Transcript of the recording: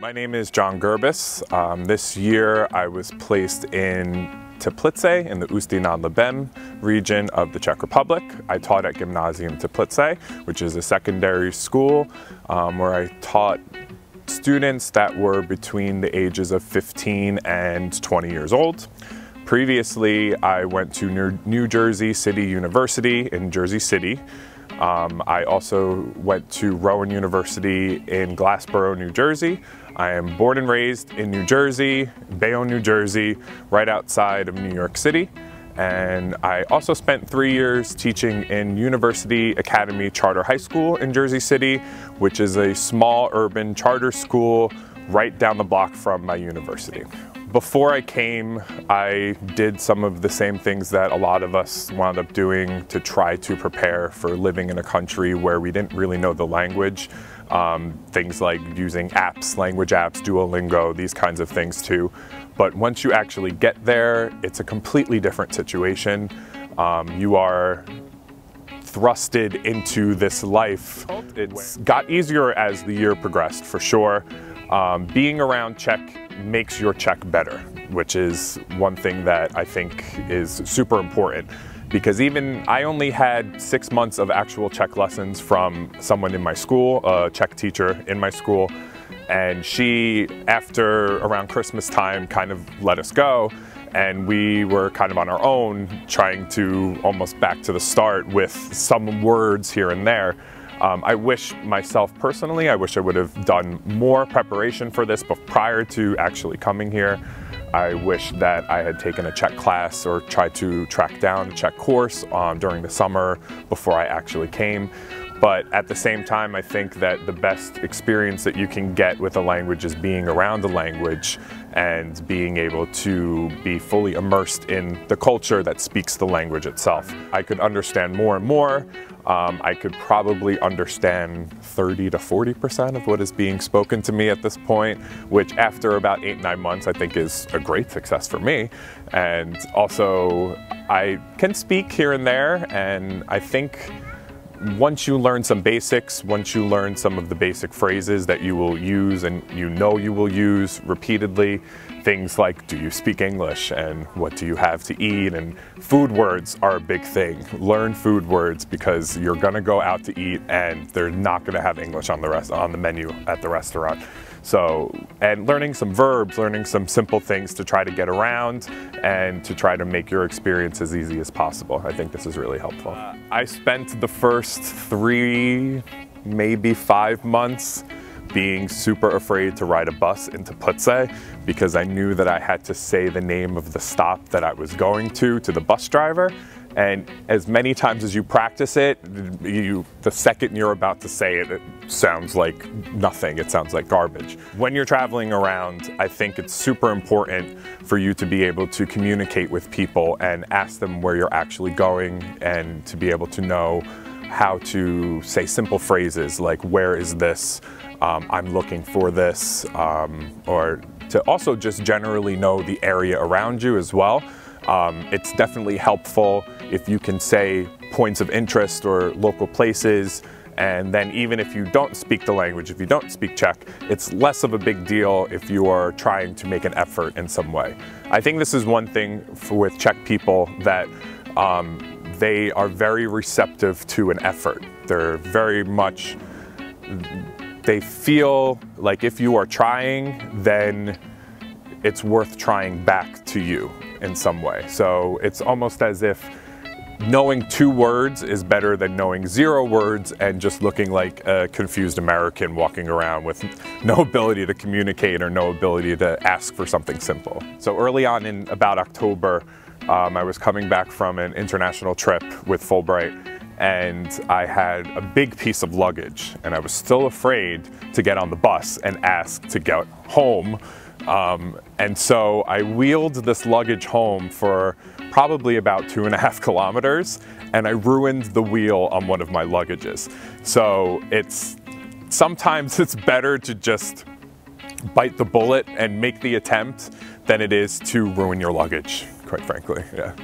My name is John Gerbis. This year I was placed in Teplice in the Ústí nad Labem region of the Czech Republic. I taught at Gymnasium Teplice, which is a secondary school where I taught students that were between the ages of 15 and 20 years old. Previously, I went to New Jersey City University in Jersey City. I also went to Rowan University in Glassboro, New Jersey. I am born and raised in New Jersey, Bayonne, New Jersey, right outside of New York City. And I also spent 3 years teaching in University Academy Charter High School in Jersey City, which is a small urban charter school right down the block from my university. Before I came, I did some of the same things that a lot of us wound up doing to try to prepare for living in a country where we didn't really know the language. Things like using apps, language apps, Duolingo, these kinds of things too. But once you actually get there, it's a completely different situation. You are thrusted into this life. It's got easier as the year progressed, for sure. Being around Czech makes your Czech better, which is one thing that I think is super important. Because I only had 6 months of actual Czech lessons from someone in my school, a Czech teacher in my school. And she, after around Christmas time, kind of let us go. And we were kind of on our own, trying to almost back to the start with some words here and there. I wish myself personally, I wish I would have done more preparation for this, but prior to actually coming here, I wish that I had taken a Czech class or tried to track down a Czech course during the summer before I actually came. But at the same time, I think that the best experience that you can get with a language is being around the language and being able to be fully immersed in the culture that speaks the language itself. I could understand more and more. I could probably understand 30 to 40% of what is being spoken to me at this point, which after about 8-9 months I think is a great success for me. And also I can speak here and there, and I think once you learn some basics, once you learn some of the basic phrases that you will use and you will use repeatedly, things like, do you speak English, and what do you have to eat, and food words are a big thing. Learn food words, because you're gonna go out to eat and they're not gonna have English on the menu at the restaurant. So, and learning some verbs, learning some simple things to try to get around and to try to make your experience as easy as possible. I think this is really helpful. I spent the first 3, maybe 5 months being super afraid to ride a bus into Teplice, because I knew that I had to say the name of the stop that I was going to the bus driver. And as many times as you practice it, the second you're about to say it, it sounds like nothing. It sounds like garbage. When you're traveling around, I think it's super important for you to be able to communicate with people and ask them where you're actually going, and to be able to know how to say simple phrases like, where is this? I'm looking for this. Or to also just generally know the area around you as well. It's definitely helpful if you can say points of interest or local places, and then even if you don't speak the language, if you don't speak Czech, it's less of a big deal if you are trying to make an effort in some way. I think this is one thing with Czech people, that they are very receptive to an effort. They're very much, they feel like if you are trying, then it's worth trying back to you in some way. So it's almost as if knowing 2 words is better than knowing 0 words and just looking like a confused American walking around with no ability to communicate or no ability to ask for something simple. So early on in about October, I was coming back from an international trip with Fulbright, and I had a big piece of luggage, and I was still afraid to get on the bus and ask to get home. And so I wheeled this luggage home for probably about 2.5 kilometers, and I ruined the wheel on one of my luggages. So sometimes it's better to just bite the bullet and make the attempt than it is to ruin your luggage, quite frankly, yeah.